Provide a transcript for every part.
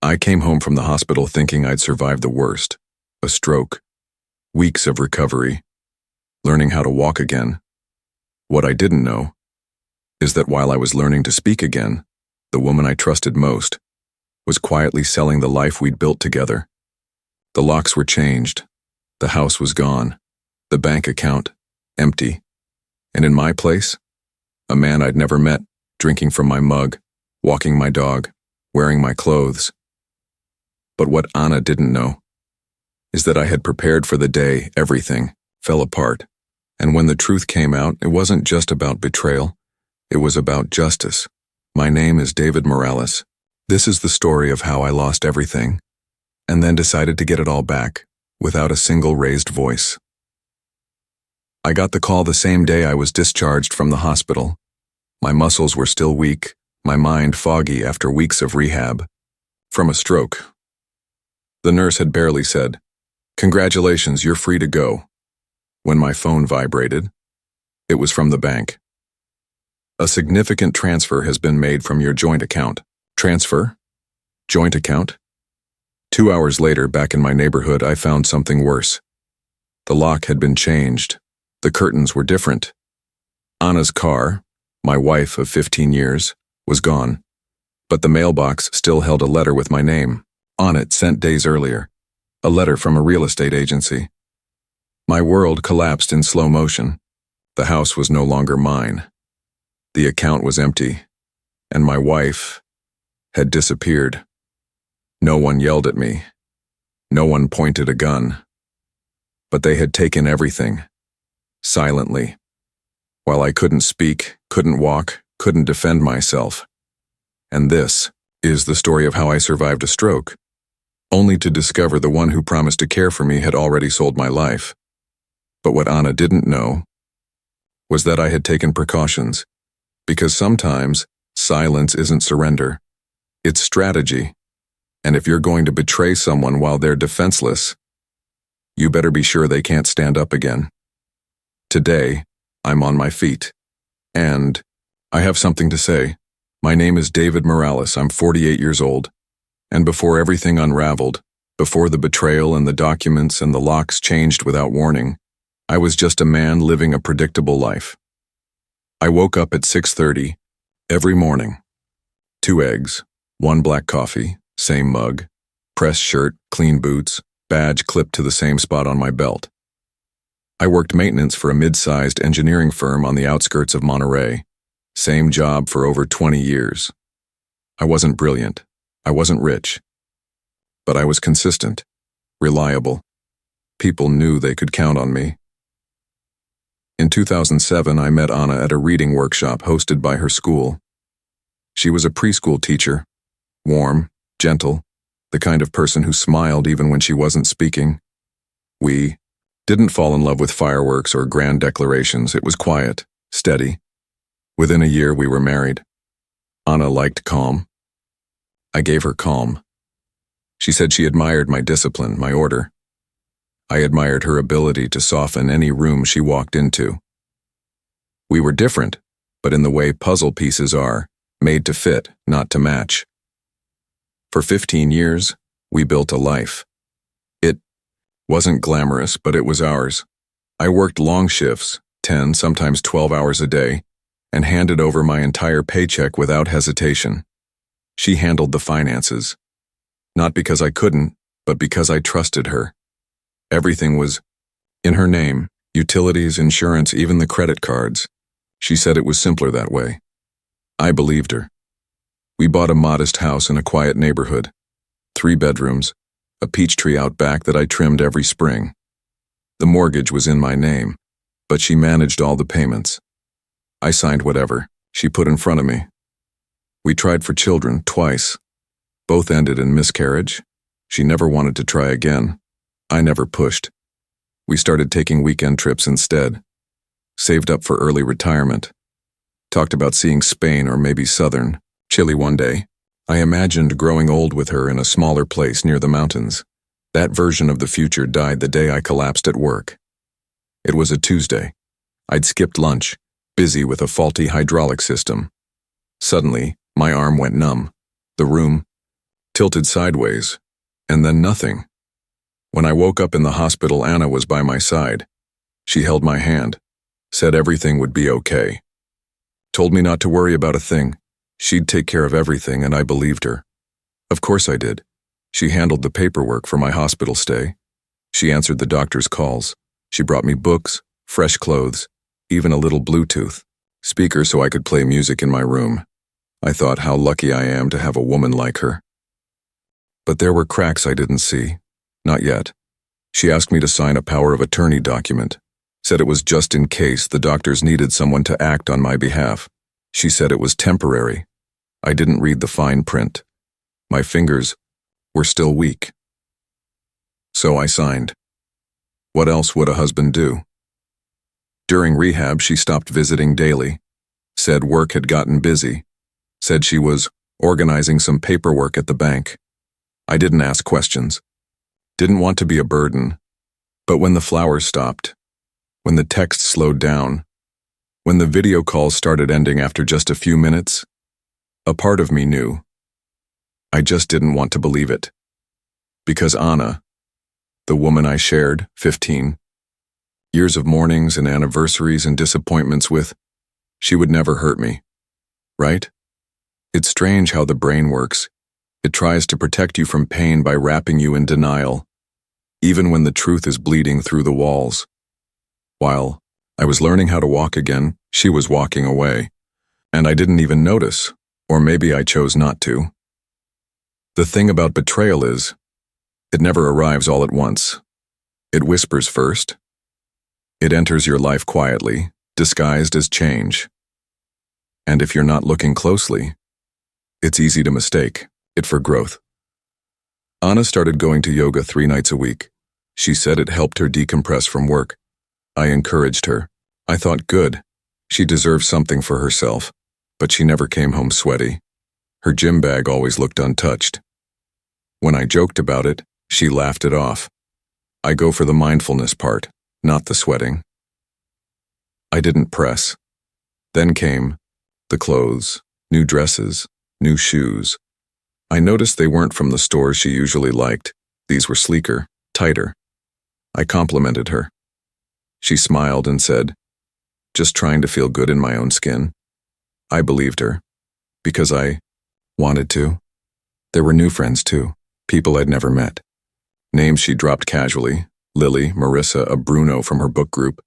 I came home from the hospital thinking I'd survived the worst. A stroke. Weeks of recovery. Learning how to walk again. What I didn't know is that while I was learning to speak again, the woman I trusted most was quietly selling the life we'd built together. The locks were changed. The house was gone. The bank account empty. And in my place, a man I'd never met, drinking from my mug, walking my dog, wearing my clothes. But what Anna didn't know is that I had prepared for the day everything fell apart. And when the truth came out, it wasn't just about betrayal. It was about justice. My name is David Morales. This is the story of how I lost everything and then decided to get it all back without a single raised voice. I got the call the same day I was discharged from the hospital. My muscles were still weak, my mind foggy after weeks of rehab. From a stroke. The nurse had barely said, "Congratulations, you're free to go," when my phone vibrated. It was from the bank. "A significant transfer has been made from your joint account." Transfer? Joint account? 2 hours later, back in my neighborhood, I found something worse. The lock had been changed. The curtains were different. Anna's car, my wife of 15 years, was gone. But the mailbox still held a letter with my name on it sent days earlier. A letter from a real estate agency. My world collapsed in slow motion. The house was no longer mine. The account was empty. And my wife had disappeared. No one yelled at me. No one pointed a gun. But they had taken everything. Silently. While I couldn't speak, couldn't walk, couldn't defend myself. And this is the story of how I survived a stroke, only to discover the one who promised to care for me had already sold my life. But what Anna didn't know was that I had taken precautions, because sometimes silence isn't surrender. It's strategy. And if you're going to betray someone while they're defenseless, you better be sure they can't stand up again. Today, I'm on my feet. And I have something to say. My name is David Morales. I'm 48 years old. And before everything unraveled, before the betrayal and the documents and the locks changed without warning, I was just a man living a predictable life. I woke up at 6:30 every morning. 2 eggs, 1 black coffee, same mug, pressed shirt, clean boots, badge clipped to the same spot on my belt. I worked maintenance for a mid-sized engineering firm on the outskirts of Monterey. Same job for over 20 years. I wasn't brilliant. I wasn't rich. But I was consistent, reliable. People knew they could count on me. In 2007, I met Anna at a reading workshop hosted by her school. She was a preschool teacher, warm, gentle, the kind of person who smiled even when she wasn't speaking. We didn't fall in love with fireworks or grand declarations. It was quiet, steady. Within a year, we were married. Anna liked calm. I gave her calm. She said she admired my discipline, my order. I admired her ability to soften any room she walked into. We were different, but in the way puzzle pieces are, made to fit, not to match. For 15 years, we built a life. It wasn't glamorous, but it was ours. I worked long shifts, 10, sometimes 12 hours a day, and handed over my entire paycheck without hesitation. She handled the finances. Not because I couldn't, but because I trusted her. Everything was in her name, utilities, insurance, even the credit cards. She said it was simpler that way. I believed her. We bought a modest house in a quiet neighborhood. 3 bedrooms, a peach tree out back that I trimmed every spring. The mortgage was in my name, but she managed all the payments. I signed whatever she put in front of me. We tried for children twice. Both ended in miscarriage. She never wanted to try again. I never pushed. We started taking weekend trips instead. Saved up for early retirement. Talked about seeing Spain or maybe southern Chile one day. I imagined growing old with her in a smaller place near the mountains. That version of the future died the day I collapsed at work. It was a Tuesday. I'd skipped lunch, busy with a faulty hydraulic system. Suddenly, my arm went numb. The room tilted sideways, and then nothing. When I woke up in the hospital, Anna was by my side. She held my hand, said everything would be okay. Told me not to worry about a thing. She'd take care of everything, and I believed her. Of course I did. She handled the paperwork for my hospital stay. She answered the doctor's calls. She brought me books, fresh clothes, even a little Bluetooth speaker so I could play music in my room. I thought how lucky I am to have a woman like her. But there were cracks I didn't see. Not yet. She asked me to sign a power of attorney document. Said it was just in case the doctors needed someone to act on my behalf. She said it was temporary. I didn't read the fine print. My fingers were still weak. So I signed. What else would a husband do? During rehab, she stopped visiting daily. Said work had gotten busy. Said she was organizing some paperwork at the bank. I didn't ask questions. Didn't want to be a burden. But when the flowers stopped, when the text slowed down, when the video calls started ending after just a few minutes, a part of me knew. I just didn't want to believe it. Because Anna, the woman I shared 15 years of mornings and anniversaries and disappointments with, she would never hurt me. Right? It's strange how the brain works. It tries to protect you from pain by wrapping you in denial, even when the truth is bleeding through the walls. While I was learning how to walk again, she was walking away, and I didn't even notice, or maybe I chose not to. The thing about betrayal is, it never arrives all at once. It whispers first. It enters your life quietly, disguised as change. And if you're not looking closely, it's easy to mistake it for growth. Anna started going to yoga 3 nights a week. She said it helped her decompress from work. I encouraged her. I thought, good. She deserves something for herself, but she never came home sweaty. Her gym bag always looked untouched. When I joked about it, she laughed it off. I go for the mindfulness part, not the sweating. I didn't press. Then came the clothes, new dresses, new shoes. I noticed they weren't from the stores she usually liked. These were sleeker, tighter. I complimented her. She smiled and said, just trying to feel good in my own skin. I believed her, because I wanted to. There were new friends too, people I'd never met. Names she dropped casually, Lily, Marissa, a Bruno from her book group.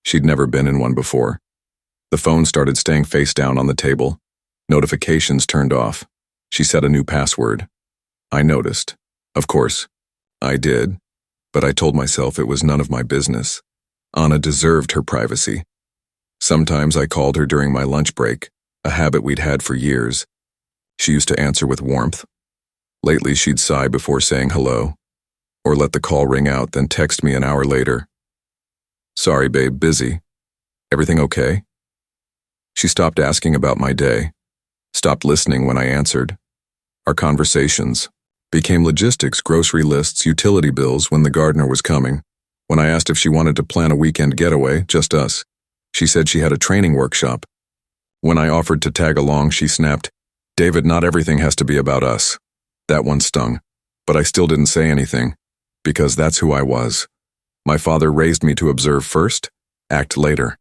She'd never been in one before. The phone started staying face down on the table. Notifications turned off. She set a new password. I noticed. Of course, I did, but I told myself it was none of my business. Anna deserved her privacy. Sometimes I called her during my lunch break, a habit we'd had for years. She used to answer with warmth. Lately, she'd sigh before saying hello, or let the call ring out, then text me an hour later. Sorry, babe, busy. Everything okay? She stopped asking about my day, stopped listening when I answered. Our conversations became logistics, grocery lists, utility bills when the gardener was coming. When I asked if she wanted to plan a weekend getaway, just us, she said she had a training workshop. When I offered to tag along, she snapped, David, not everything has to be about us. That one stung, but I still didn't say anything, because that's who I was. My father raised me to observe first, act later.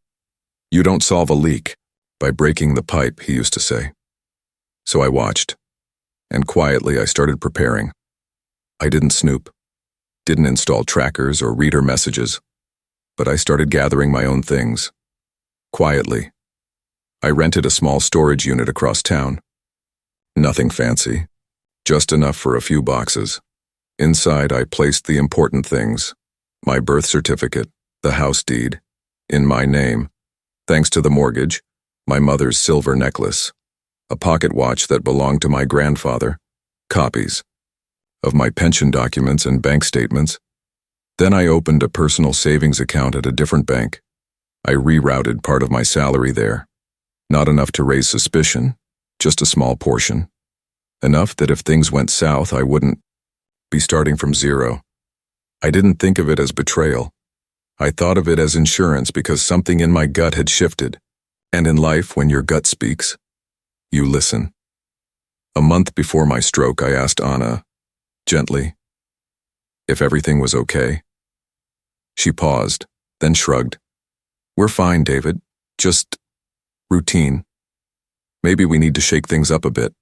You don't solve a leak by breaking the pipe, he used to say. So I watched, and quietly I started preparing. I didn't snoop, didn't install trackers or read her messages, but I started gathering my own things. Quietly. I rented a small storage unit across town. Nothing fancy, just enough for a few boxes. Inside, I placed the important things. My birth certificate, the house deed, in my name, thanks to the mortgage, my mother's silver necklace, a pocket watch that belonged to my grandfather, copies of my pension documents and bank statements. Then I opened a personal savings account at a different bank. I rerouted part of my salary there. Not enough to raise suspicion, just a small portion. Enough that if things went south, I wouldn't be starting from zero. I didn't think of it as betrayal. I thought of it as insurance because something in my gut had shifted. And in life, when your gut speaks, you listen. A month before my stroke, I asked Anna, gently, if everything was okay. She paused, then shrugged. We're fine, David. Just routine. Maybe we need to shake things up a bit.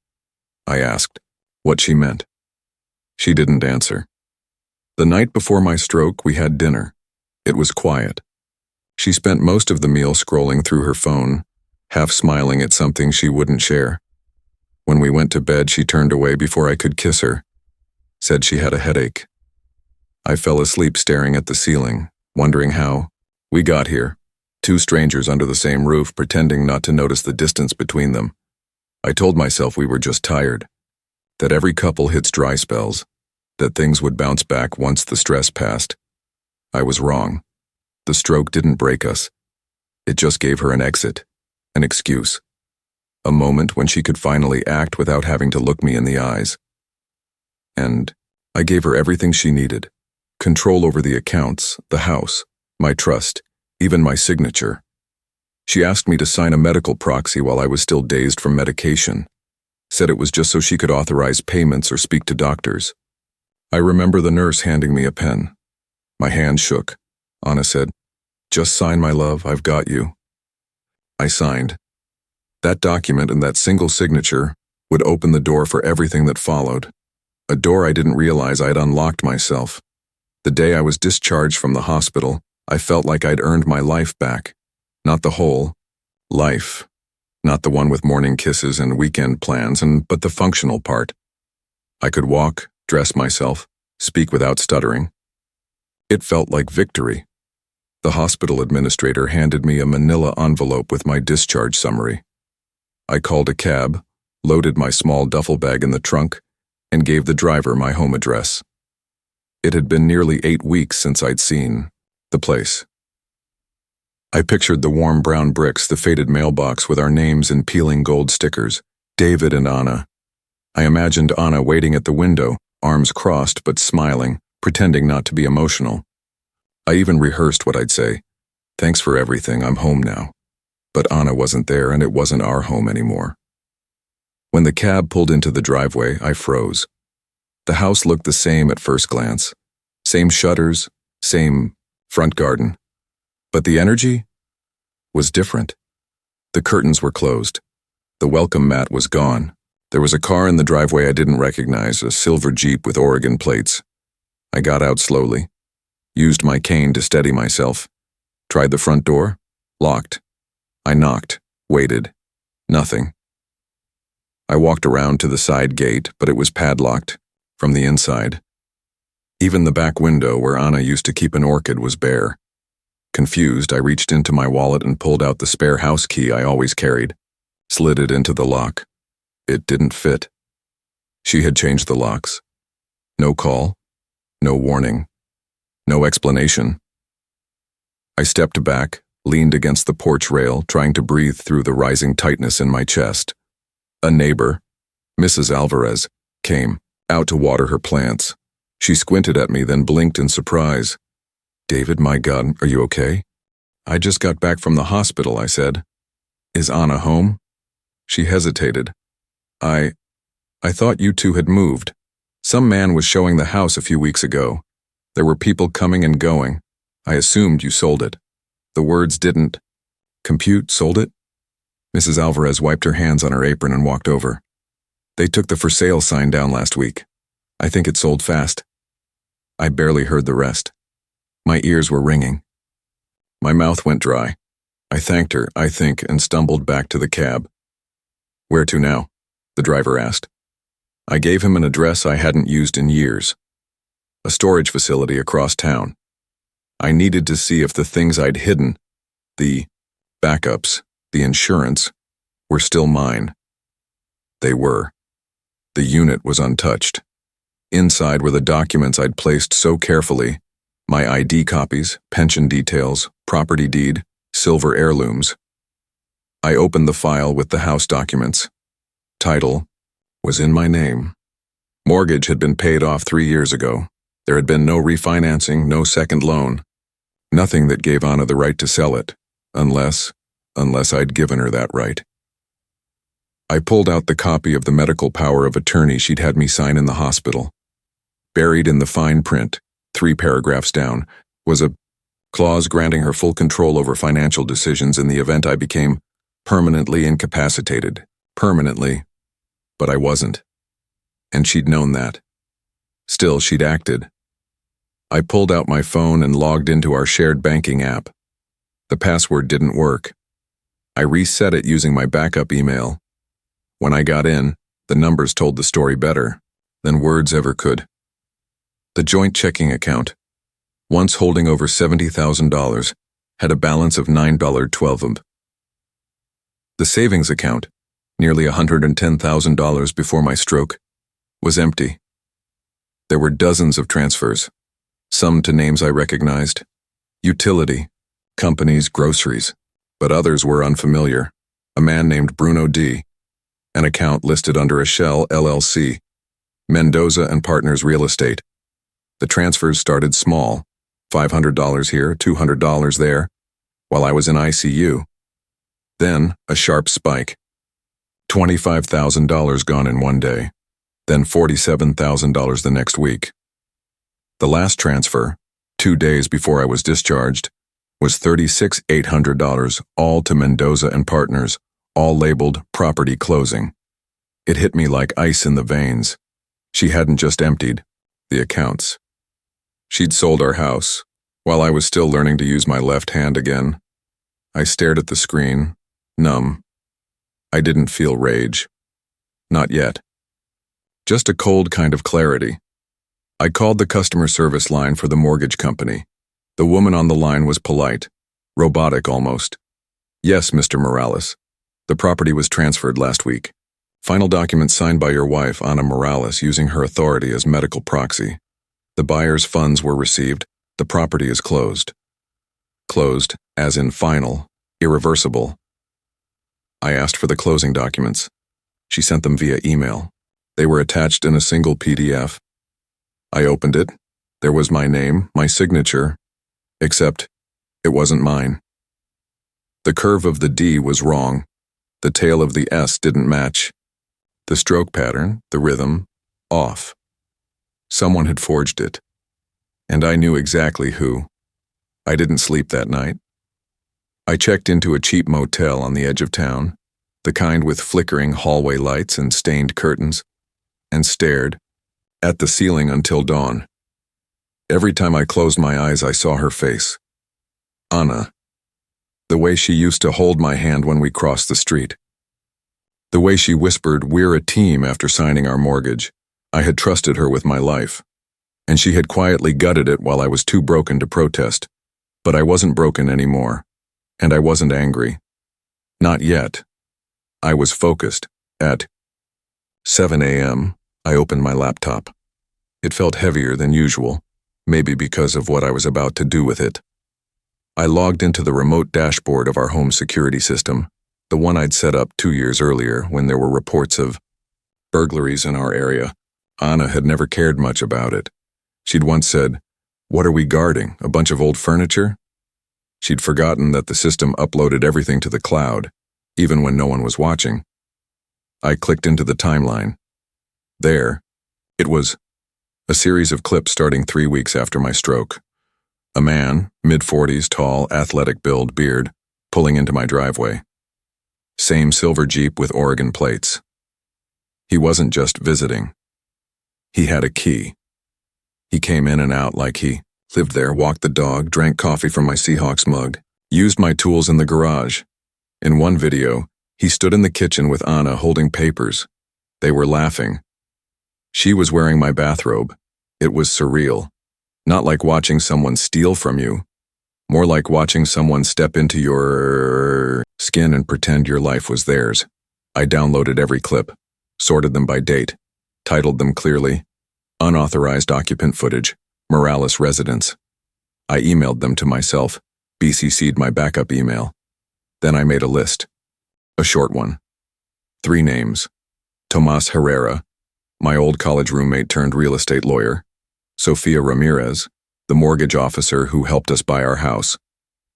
I asked what she meant. She didn't answer. The night before my stroke, we had dinner. It was quiet. She spent most of the meal scrolling through her phone, half smiling at something she wouldn't share. When we went to bed, she turned away before I could kiss her, said she had a headache. I fell asleep staring at the ceiling, wondering how we got here. Two strangers under the same roof, pretending not to notice the distance between them. I told myself we were just tired, that every couple hits dry spells, that things would bounce back once the stress passed. I was wrong. The stroke didn't break us. It just gave her an exit, an excuse. A moment when she could finally act without having to look me in the eyes. And I gave her everything she needed. Control over the accounts, the house, my trust, even my signature. She asked me to sign a medical proxy while I was still dazed from medication. Said it was just so she could authorize payments or speak to doctors. I remember the nurse handing me a pen. My hand shook. Anna said, "Just sign, my love, I've got you." I signed. That document and that single signature would open the door for everything that followed. A door I didn't realize I had unlocked myself. The day I was discharged from the hospital, I felt like I'd earned my life back. Not the whole life. Not the one with morning kisses and weekend plans, but the functional part. I could walk, dress myself, speak without stuttering. It felt like victory. The hospital administrator handed me a manila envelope with my discharge summary. I called a cab, loaded my small duffel bag in the trunk, and gave the driver my home address. It had been nearly 8 weeks since I'd seen the place. I pictured the warm brown bricks, the faded mailbox with our names in peeling gold stickers, David and Anna. I imagined Anna waiting at the window, arms crossed but smiling, pretending not to be emotional. I even rehearsed what I'd say. "Thanks for everything, I'm home now." But Anna wasn't there, and it wasn't our home anymore. When the cab pulled into the driveway, I froze. The house looked the same at first glance. Same shutters, same front garden. But the energy was different. The curtains were closed. The welcome mat was gone. There was a car in the driveway I didn't recognize, a silver Jeep with Oregon plates. I got out slowly, used my cane to steady myself, tried the front door, locked. I knocked, waited. Nothing. I walked around to the side gate, but it was padlocked from the inside. Even the back window where Anna used to keep an orchid was bare. Confused, I reached into my wallet and pulled out the spare house key I always carried, slid it into the lock. It didn't fit. She had changed the locks. No call, no warning, no explanation. I stepped back, leaned against the porch rail, trying to breathe through the rising tightness in my chest. A neighbor, Mrs. Alvarez, came out to water her plants. She squinted at me, then blinked in surprise. "David, my God, are you okay?" "I just got back from the hospital," I said. "Is Anna home?" She hesitated. I thought you two had moved. Some man was showing the house a few weeks ago. There were people coming and going. I assumed you sold it." The words didn't compute. Sold it? Mrs. Alvarez wiped her hands on her apron and walked over. "They took the for sale sign down last week. I think it sold fast." I barely heard the rest. My ears were ringing. My mouth went dry. I thanked her, I think, and stumbled back to the cab. "Where to now?" the driver asked. I gave him an address I hadn't used in years. A storage facility across town. I needed to see if the things I'd hidden, the backups, the insurance, were still mine. They were. The unit was untouched. Inside were the documents I'd placed so carefully. My ID copies, pension details, property deed, silver heirlooms. I opened the file with the house documents. Title was in my name. Mortgage had been paid off 3 years ago. There had been no refinancing, no second loan. Nothing that gave Anna the right to sell it, unless I'd given her that right. I pulled out the copy of the medical power of attorney she'd had me sign in the hospital. Buried in the fine print, 3 paragraphs down, was a clause granting her full control over financial decisions in the event I became permanently incapacitated. Permanently. But I wasn't. And she'd known that. Still, she'd acted. I pulled out my phone and logged into our shared banking app. The password didn't work. I reset it using my backup email. When I got in, the numbers told the story better than words ever could. The joint checking account, once holding over $70,000, had a balance of $9.12. The savings account, nearly $110,000 before my stroke, was empty. There were dozens of transfers, some to names I recognized, utility, companies, groceries, but others were unfamiliar. A man named Bruno D., an account listed under a Shell LLC, Mendoza and Partners Real Estate. The transfers started small, $500 here, $200 there, while I was in ICU. Then a sharp spike. $25,000 gone in one day, then $47,000 the next week. The last transfer, 2 days before I was discharged, was $36,800, all to Mendoza and Partners, all labeled property closing. It hit me like ice in the veins. She hadn't just emptied the accounts. She'd sold our house, while I was still learning to use my left hand again. I stared at the screen, numb. I didn't feel rage. Not yet. Just a cold kind of clarity. I called the customer service line for the mortgage company. The woman on the line was polite, robotic almost. Yes, Mr. Morales. The property was transferred last week. Final documents signed by your wife, Ana Morales, using her authority as medical proxy. The buyer's funds were received. The property is closed. Closed, as in final, irreversible. I asked for the closing documents. She sent them via email. They were attached in a single PDF. I opened it. There was my name, my signature, except it wasn't mine. The curve of the D was wrong. The tail of the S didn't match. The stroke pattern, the rhythm, off. Someone had forged it. And I knew exactly who. I didn't sleep that night. I checked into a cheap motel on the edge of town, the kind with flickering hallway lights and stained curtains, and stared at the ceiling until dawn. Every time I closed my eyes, I saw her face. Ana. The way she used to hold my hand when we crossed the street. The way she whispered, "We're a team," after signing our mortgage. I had trusted her with my life. And she had quietly gutted it while I was too broken to protest. But I wasn't broken anymore. And I wasn't angry. Not yet. I was focused. At 7 a.m., I opened my laptop. It felt heavier than usual, maybe because of what I was about to do with it. I logged into the remote dashboard of our home security system, the one I'd set up 2 years earlier when there were reports of burglaries in our area. Ana had never cared much about it. She'd once said, "What are we guarding, a bunch of old furniture?" She'd forgotten that the system uploaded everything to the cloud, even when no one was watching. I clicked into the timeline. There, it was a series of clips starting 3 weeks after my stroke. A man, mid-40s, tall, athletic build, beard, pulling into my driveway. Same silver Jeep with Oregon plates. He wasn't just visiting. He had a key. He came in and out like he lived there, walked the dog, drank coffee from my Seahawks mug, used my tools in the garage. In one video, he stood in the kitchen with Ana holding papers. They were laughing. She was wearing my bathrobe. It was surreal. Not like watching someone steal from you. More like watching someone step into your skin and pretend your life was theirs. I downloaded every clip, sorted them by date, titled them clearly, "Unauthorized occupant footage, Morales residence." I emailed them to myself, BCC'd my backup email. Then I made a list. A short one. 3 names. Tomas Herrera, my old college roommate turned real estate lawyer. Sofia Ramirez, the mortgage officer who helped us buy our house.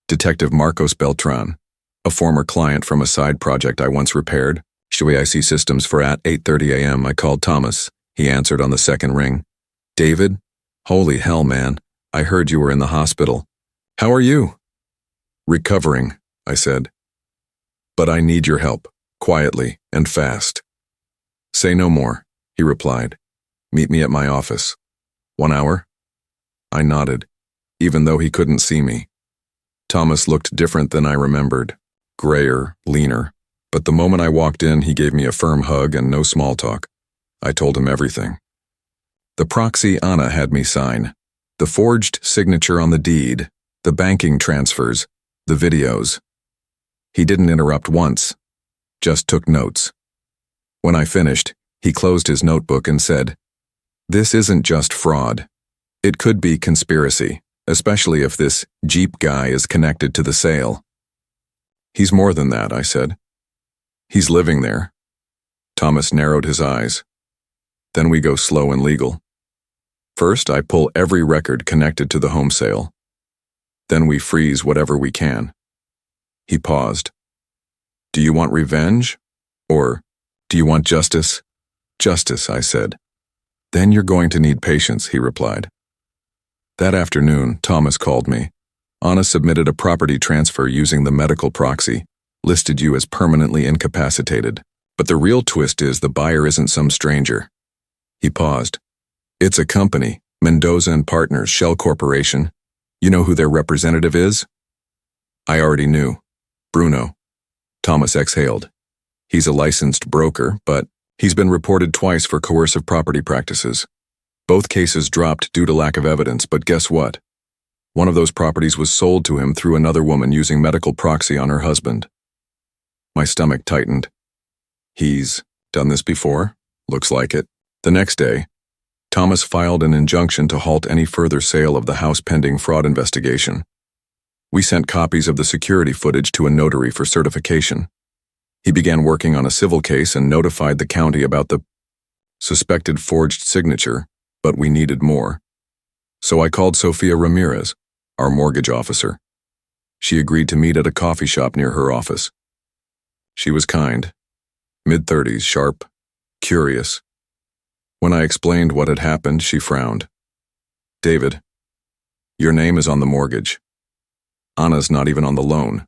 Detective Marcos Beltran, a former client from a side project I once repaired. HVAC systems for at 8:30 a.m. I called Thomas. He answered on the second ring. David? Holy hell, man. I heard you were in the hospital. How are you? Recovering, I said. But I need your help, quietly and fast. Say no more, he replied. Meet me at my office. 1 hour? I nodded, even though he couldn't see me. Thomas looked different than I remembered, grayer, leaner, but the moment I walked in, he gave me a firm hug and no small talk. I told him everything. The proxy Anna had me sign, the forged signature on the deed, the banking transfers, the videos. He didn't interrupt once, just took notes. When I finished, he closed his notebook and said, This isn't just fraud. It could be conspiracy, especially if this Jeep guy is connected to the sale. He's more than that, I said. He's living there. Thomas narrowed his eyes. Then we go slow and legal. First, I pull every record connected to the home sale. Then we freeze whatever we can. He paused. Do you want revenge? Or do you want justice? Justice, I said. Then you're going to need patience, he replied. That afternoon, Thomas called me. Anna submitted a property transfer using the medical proxy, listed you as permanently incapacitated. But the real twist is the buyer isn't some stranger. He paused. It's a company, Mendoza and Partners, Shell Corporation. You know who their representative is? I already knew. Bruno. Thomas exhaled. He's a licensed broker, but he's been reported twice for coercive property practices. Both cases dropped due to lack of evidence, but guess what? One of those properties was sold to him through another woman using medical proxy on her husband. My stomach tightened. He's done this before? Looks like it. The next day, Thomas filed an injunction to halt any further sale of the house pending fraud investigation. We sent copies of the security footage to a notary for certification. He began working on a civil case and notified the county about the suspected forged signature, but we needed more. So I called Sofia Ramirez, our mortgage officer. She agreed to meet at a coffee shop near her office. She was kind, mid-30s, sharp, curious. When I explained what had happened, she frowned. David, your name is on the mortgage. Anna's not even on the loan.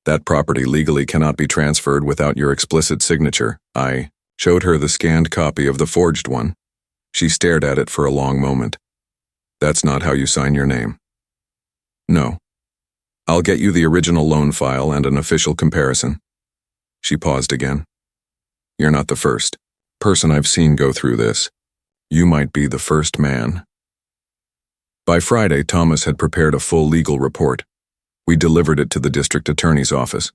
That property legally cannot be transferred without your explicit signature. I showed her the scanned copy of the forged one. She stared at it for a long moment. That's not how you sign your name. No. I'll get you the original loan file and an official comparison. She paused again. You're not the first person I've seen go through this. You might be the first man. By Friday, Thomas had prepared a full legal report. We delivered it to the district attorney's office.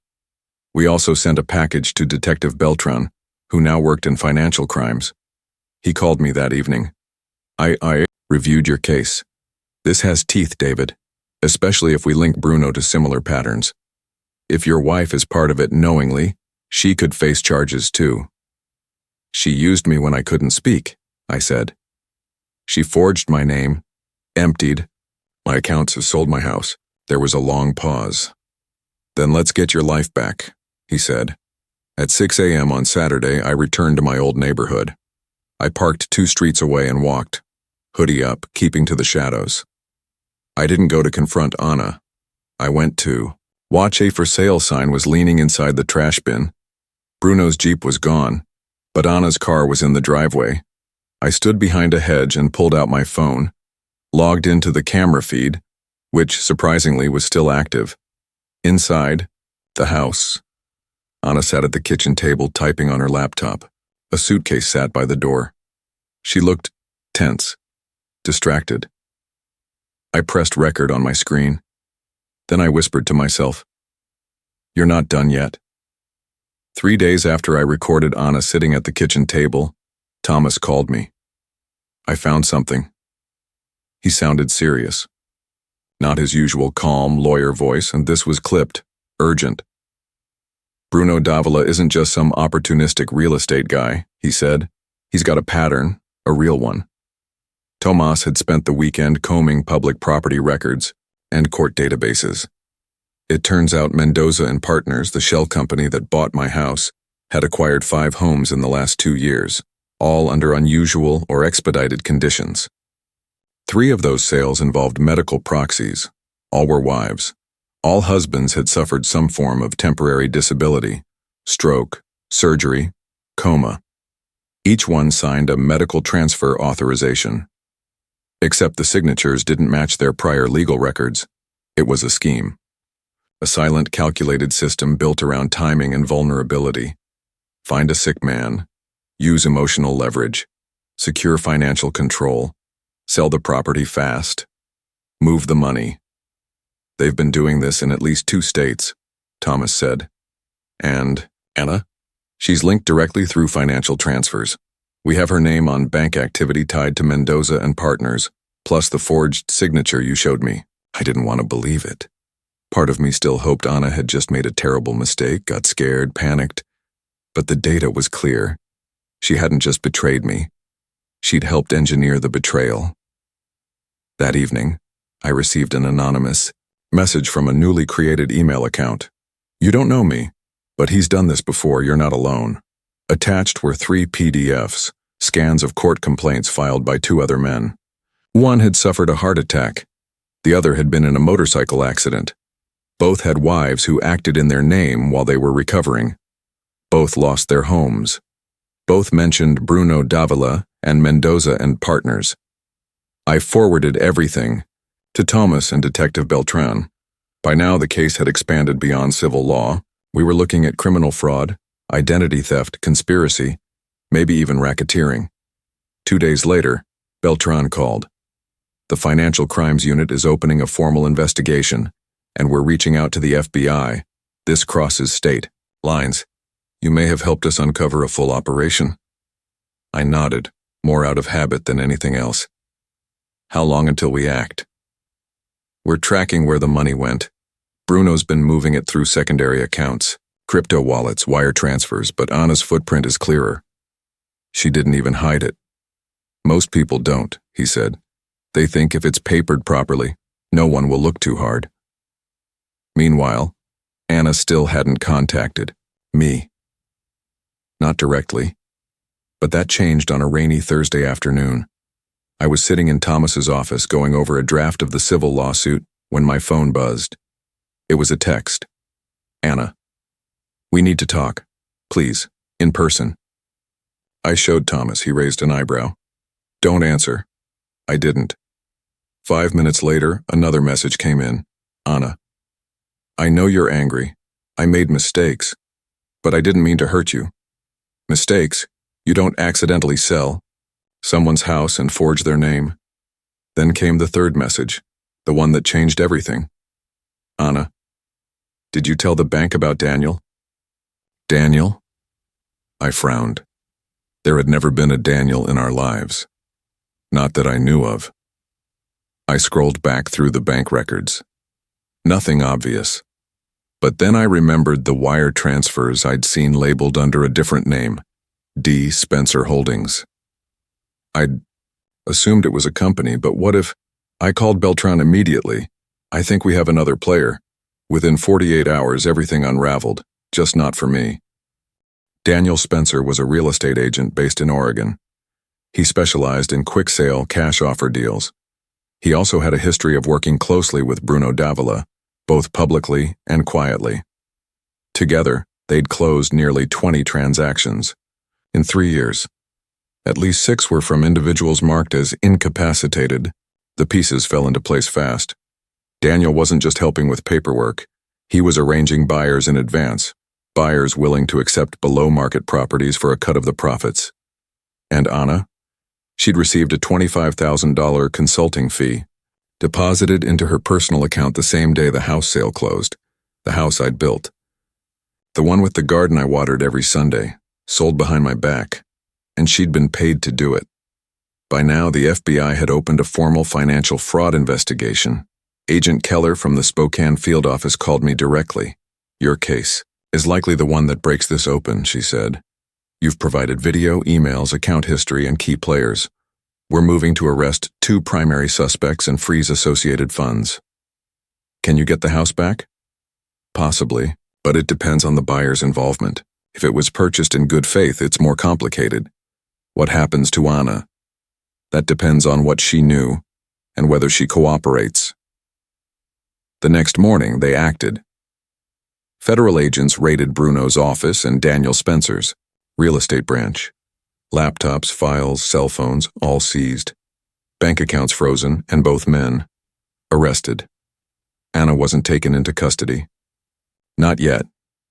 We also sent a package to Detective Beltran, who now worked in financial crimes. He called me that evening. I reviewed your case. This has teeth, David, especially if we link Bruno to similar patterns. If your wife is part of it knowingly, she could face charges too. She used me when I couldn't speak, I said. She forged my name, emptied my accounts, has sold my house. There was a long pause. Then let's get your life back, he said. At 6 a.m. on Saturday, I returned to my old neighborhood. I parked 2 streets away and walked, hoodie up, keeping to the shadows. I didn't go to confront Anna. I went to watch a for sale sign was leaning inside the trash bin. Bruno's Jeep was gone, but Anna's car was in the driveway. I stood behind a hedge and pulled out my phone, logged into the camera feed, which surprisingly was still active. Inside, the house. Anna sat at the kitchen table typing on her laptop. A suitcase sat by the door. She looked tense, distracted. I pressed record on my screen. Then I whispered to myself, You're not done yet. 3 days after I recorded Anna sitting at the kitchen table, Thomas called me. I found something. He sounded serious. Not his usual calm lawyer voice, and this was clipped, urgent. Bruno Davila isn't just some opportunistic real estate guy, he said. He's got a pattern, a real one. Tomas had spent the weekend combing public property records and court databases. It turns out Mendoza and Partners, the shell company that bought my house, had acquired 5 homes in the last 2 years, all under unusual or expedited conditions. 3 of those sales involved medical proxies. All were wives. All husbands had suffered some form of temporary disability, stroke, surgery, coma. Each one signed a medical transfer authorization. Except the signatures didn't match their prior legal records. It was a scheme. A silent, calculated system built around timing and vulnerability. Find a sick man, use emotional leverage, secure financial control, sell the property fast, move the money. They've been doing this in at least 2 states, Thomas said. And Anna? She's linked directly through financial transfers. We have her name on bank activity tied to Mendoza and Partners, plus the forged signature you showed me. I didn't want to believe it. Part of me still hoped Anna had just made a terrible mistake, got scared, panicked. But the data was clear. She hadn't just betrayed me. She'd helped engineer the betrayal. That evening, I received an anonymous message from a newly created email account. You don't know me, but he's done this before, you're not alone. Attached were 3 PDFs, scans of court complaints filed by 2 other men. One had suffered a heart attack. The other had been in a motorcycle accident. Both had wives who acted in their name while they were recovering. Both lost their homes. Both mentioned Bruno Davila and Mendoza and Partners. I forwarded everything to Thomas and Detective Beltran. By now the case had expanded beyond civil law. We were looking at criminal fraud, identity theft, conspiracy, maybe even racketeering. 2 days later, Beltran called. The Financial Crimes Unit is opening a formal investigation, and we're reaching out to the FBI. This crosses state lines. You may have helped us uncover a full operation. I nodded, more out of habit than anything else. How long until we act? We're tracking where the money went. Bruno's been moving it through secondary accounts, crypto wallets, wire transfers, but Anna's footprint is clearer. She didn't even hide it. Most people don't, he said. They think if it's papered properly, no one will look too hard. Meanwhile, Anna still hadn't contacted me. Not directly, but that changed on a rainy Thursday afternoon. I was sitting in Thomas's office going over a draft of the civil lawsuit when my phone buzzed. It was a text. Anna, we need to talk. Please, in person. I showed Thomas. He raised an eyebrow. Don't answer. I didn't. 5 minutes later, another message came in. Anna, I know you're angry. I made mistakes, but I didn't mean to hurt you. Mistakes? You don't accidentally sell someone's house and forge their name. Then came the third message, the one that changed everything. Anna, did you tell the bank about Daniel? Daniel? I frowned. There had never been a Daniel in our lives. Not that I knew of. I scrolled back through the bank records. Nothing obvious. But then I remembered the wire transfers I'd seen labeled under a different name, D. Spencer Holdings. I'd assumed it was a company, but what if... I called Beltran immediately. I think we have another player. Within 48 hours, everything unraveled, just not for me. Daniel Spencer was a real estate agent based in Oregon. He specialized in quick sale cash offer deals. He also had a history of working closely with Bruno Davila, both publicly and quietly. Together, they'd closed nearly 20 transactions in 3 years. At least 6 were from individuals marked as incapacitated. The pieces fell into place fast. Daniel wasn't just helping with paperwork. He was arranging buyers in advance, buyers willing to accept below-market properties for a cut of the profits. And Anna? She'd received a $25,000 consulting fee, deposited into her personal account the same day the house sale closed, the house I'd built. The one with the garden I watered every Sunday, sold behind my back, and she'd been paid to do it. By now, the FBI had opened a formal financial fraud investigation. Agent Keller from the Spokane field office called me directly. Your case is likely the one that breaks this open, she said. You've provided video, emails, account history, and key players. We're moving to arrest 2 primary suspects and freeze associated funds. Can you get the house back? Possibly, but it depends on the buyer's involvement. If it was purchased in good faith, it's more complicated. What happens to Anna? That depends on what she knew and whether she cooperates. The next morning, they acted. Federal agents raided Bruno's office and Daniel Spencer's, real estate branch. Laptops, files, cell phones, all seized. Bank accounts frozen, and both men arrested. Anna wasn't taken into custody. Not yet,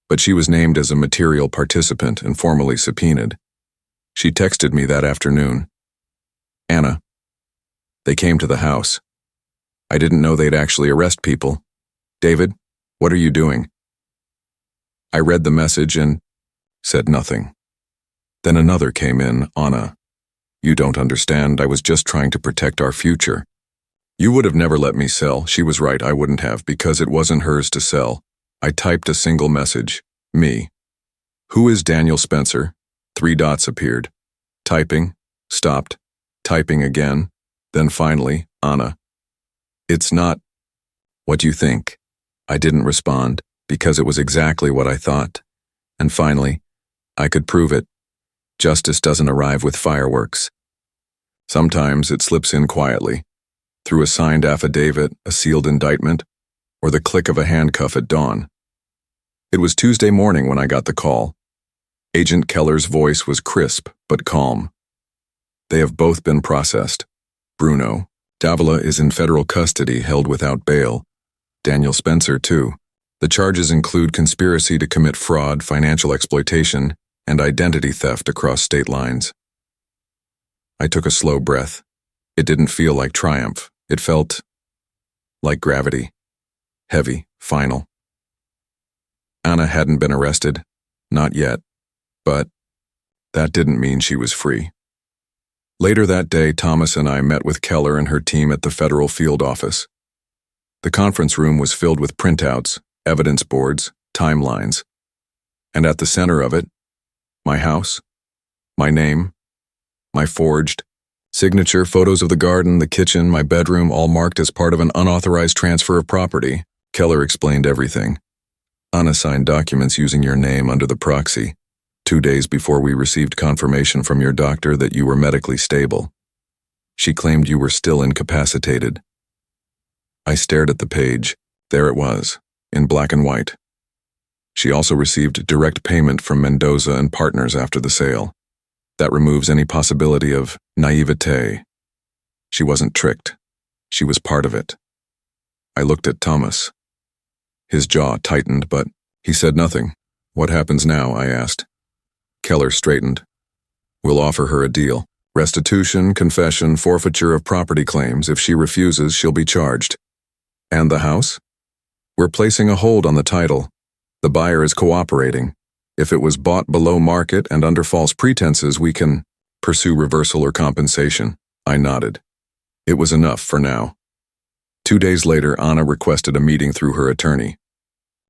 but she was named as a material participant and formally subpoenaed. She texted me that afternoon. Anna. They came to the house. I didn't know they'd actually arrest people. David, what are you doing? I read the message and said nothing. Then another came in, Anna. You don't understand, I was just trying to protect our future. You would have never let me sell. She was right, I wouldn't have, because it wasn't hers to sell. I typed a single message. Me. Who is Daniel Spencer? 3 dots appeared. Typing. Stopped. Typing again. Then finally, Anna. It's not. What do you think? I didn't respond, because it was exactly what I thought. And finally, I could prove it. Justice doesn't arrive with fireworks. Sometimes it slips in quietly, through a signed affidavit, a sealed indictment, or the click of a handcuff at dawn. It was Tuesday morning when I got the call. Agent Keller's voice was crisp but calm. They have both been processed. Bruno, Davila is in federal custody, held without bail. Daniel Spencer, too. The charges include conspiracy to commit fraud, financial exploitation, and identity theft across state lines. I took a slow breath. It didn't feel like triumph. It felt like gravity. Heavy, final. Anna hadn't been arrested. Not yet. But that didn't mean she was free. Later that day, Thomas and I met with Keller and her team at the federal field office. The conference room was filled with printouts, evidence boards, timelines. And at the center of it, my house, my name, my forged signature, photos of the garden, the kitchen, my bedroom, all marked as part of an unauthorized transfer of property. Keller explained everything. Anna signed documents using your name under the proxy, 2 days before we received confirmation from your doctor that you were medically stable. She claimed you were still incapacitated. I stared at the page. There it was, in black and white. She also received direct payment from Mendoza and partners after the sale. That removes any possibility of naivete. She wasn't tricked. She was part of it. I looked at Thomas. His jaw tightened, but he said nothing. What happens now? I asked. Keller straightened. We'll offer her a deal. Restitution, confession, forfeiture of property claims. If she refuses, she'll be charged. And the house? We're placing a hold on the title. The buyer is cooperating. If it was bought below market and under false pretenses, we can pursue reversal or compensation. I nodded. It was enough for now. 2 days later, Anna requested a meeting through her attorney.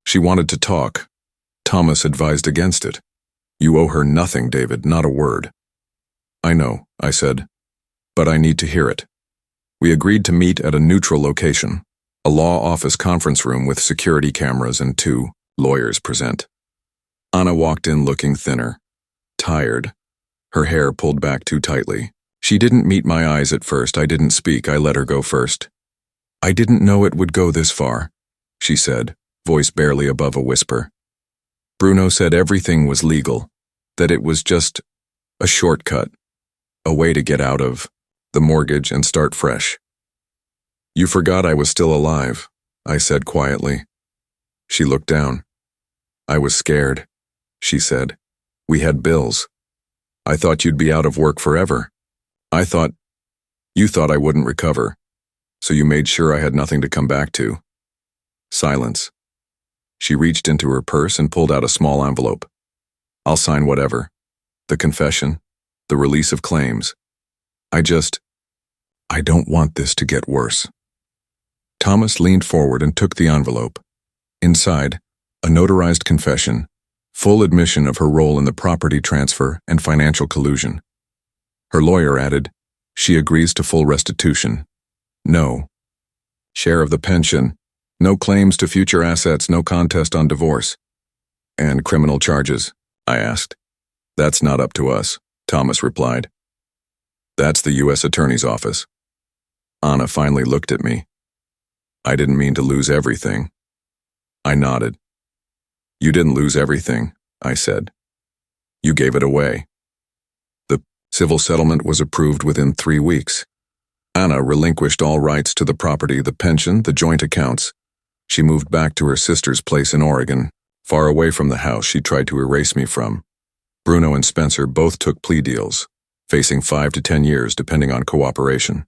She wanted to talk. Thomas advised against it. You owe her nothing, David, not a word. I know, I said, but I need to hear it. We agreed to meet at a neutral location, a law office conference room with security cameras and 2 lawyers present. Anna walked in looking thinner, tired, her hair pulled back too tightly. She didn't meet my eyes at first. I didn't speak. I let her go first. I didn't know it would go this far, she said, voice barely above a whisper. Bruno said everything was legal, that it was just a shortcut, a way to get out of the mortgage and start fresh. You forgot I was still alive, I said quietly. She looked down. I was scared, she said. We had bills. I thought you'd be out of work forever. You thought I wouldn't recover, so you made sure I had nothing to come back to. Silence. She reached into her purse and pulled out a small envelope. I'll sign whatever. The confession, the release of claims. I don't want this to get worse. Thomas leaned forward and took the envelope. Inside, a notarized confession, full admission of her role in the property transfer and financial collusion. Her lawyer added, she agrees to full restitution. No share of the pension, no claims to future assets, no contest on divorce. And criminal charges. I asked. That's not up to us, Thomas replied. That's the U.S. Attorney's office. Anna finally looked at me. I didn't mean to lose everything. I nodded. You didn't lose everything, I said. You gave it away. The civil settlement was approved within 3 weeks. Anna relinquished all rights to the property, the pension, the joint accounts. She moved back to her sister's place in Oregon, far away from the house she tried to erase me from. Bruno and Spencer both took plea deals, facing 5 to 10 years depending on cooperation.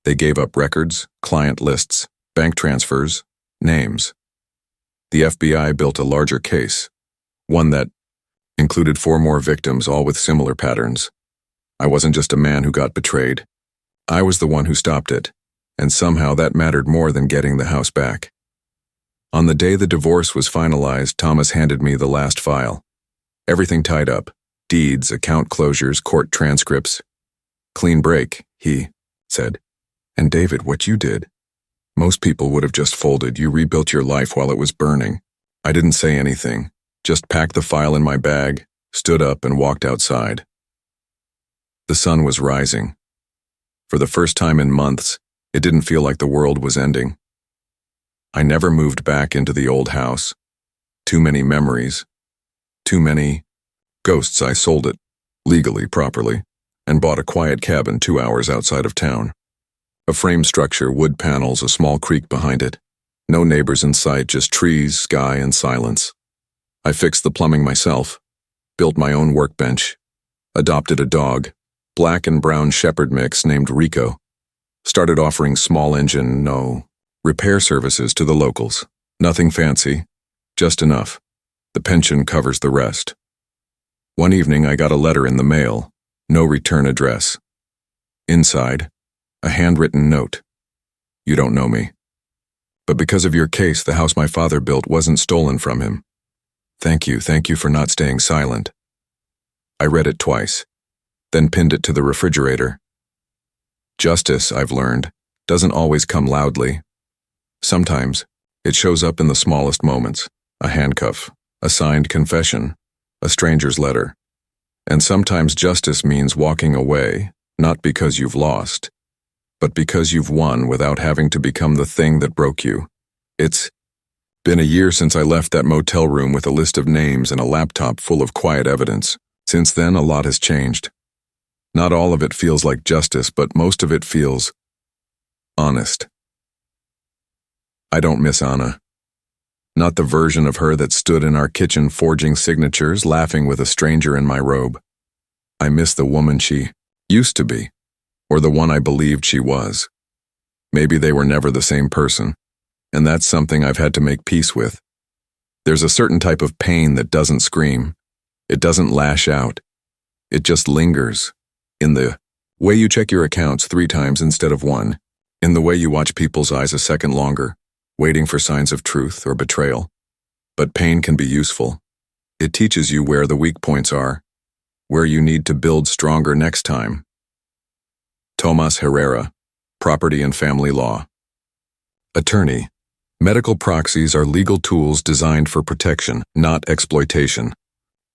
They gave up records, client lists, bank transfers, names. The FBI built a larger case, one that included 4 more victims, all with similar patterns. I wasn't just a man who got betrayed. I was the one who stopped it, and somehow that mattered more than getting the house back. On the day the divorce was finalized, Thomas handed me the last file. Everything tied up: deeds, account closures, court transcripts. Clean break, he said. And David, what you did. Most people would have just folded. You rebuilt your life while it was burning. I didn't say anything, just packed the file in my bag, stood up and walked outside. The sun was rising. For the first time in months, it didn't feel like the world was ending. I never moved back into the old house. Too many memories. Too many ghosts. I sold it, legally, properly, and bought a quiet cabin 2 hours outside of town. A frame structure, wood panels, a small creek behind it. No neighbors in sight, just trees, sky, and silence. I fixed the plumbing myself, built my own workbench, adopted a dog, black and brown shepherd mix named Rico, started offering small engine, repair services to the locals. Nothing fancy, just enough. The pension covers the rest. One evening I got a letter in the mail, no return address. Inside, a handwritten note. You don't know me. But because of your case, the house my father built wasn't stolen from him. Thank you for not staying silent. I read it twice, then pinned it to the refrigerator. Justice, I've learned, doesn't always come loudly. Sometimes, it shows up in the smallest moments: a handcuff, a signed confession, a stranger's letter. And sometimes justice means walking away, not because you've lost, but because you've won without having to become the thing that broke you. It's been a year since I left that motel room with a list of names and a laptop full of quiet evidence. Since then, a lot has changed. Not all of it feels like justice, but most of it feels honest. I don't miss Anna. Not the version of her that stood in our kitchen forging signatures, laughing with a stranger in my robe. I miss the woman she used to be, or the one I believed she was. Maybe they were never the same person, and that's something I've had to make peace with. There's a certain type of pain that doesn't scream. It doesn't lash out. It just lingers. In the way you check your accounts 3 times instead of 1. In the way you watch people's eyes a second longer, waiting for signs of truth or betrayal. But pain can be useful. It teaches you where the weak points are, where you need to build stronger next time. Tomas Herrera, Property and Family Law. Attorney. Medical proxies are legal tools designed for protection, not exploitation.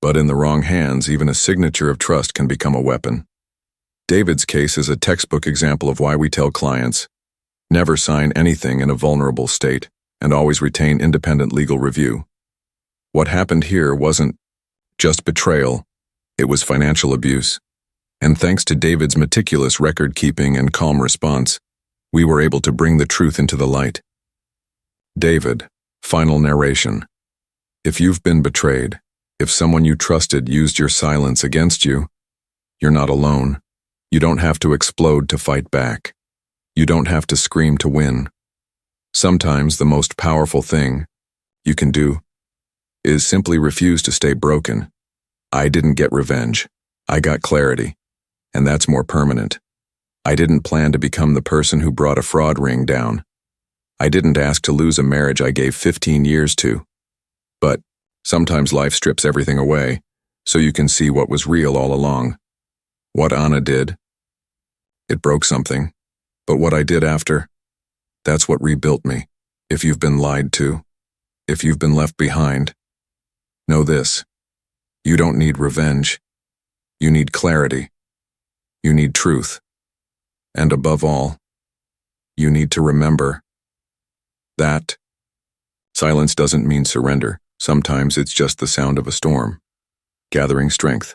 But in the wrong hands, even a signature of trust can become a weapon. David's case is a textbook example of why we tell clients, never sign anything in a vulnerable state, and always retain independent legal review. What happened here wasn't just betrayal, it was financial abuse. And thanks to David's meticulous record-keeping and calm response, we were able to bring the truth into the light. David, final narration. If you've been betrayed, if someone you trusted used your silence against you, you're not alone. You don't have to explode to fight back. You don't have to scream to win. Sometimes the most powerful thing you can do is simply refuse to stay broken. I didn't get revenge. I got clarity. And that's more permanent. I didn't plan to become the person who brought a fraud ring down. I didn't ask to lose a marriage I gave 15 years to. But sometimes life strips everything away, so you can see what was real all along. What Anna did, it broke something. But what I did after, that's what rebuilt me. If you've been lied to, if you've been left behind, know this: You don't need revenge. You need clarity. You need truth. And above all, you need to remember that silence doesn't mean surrender. Sometimes it's just the sound of a storm, gathering strength.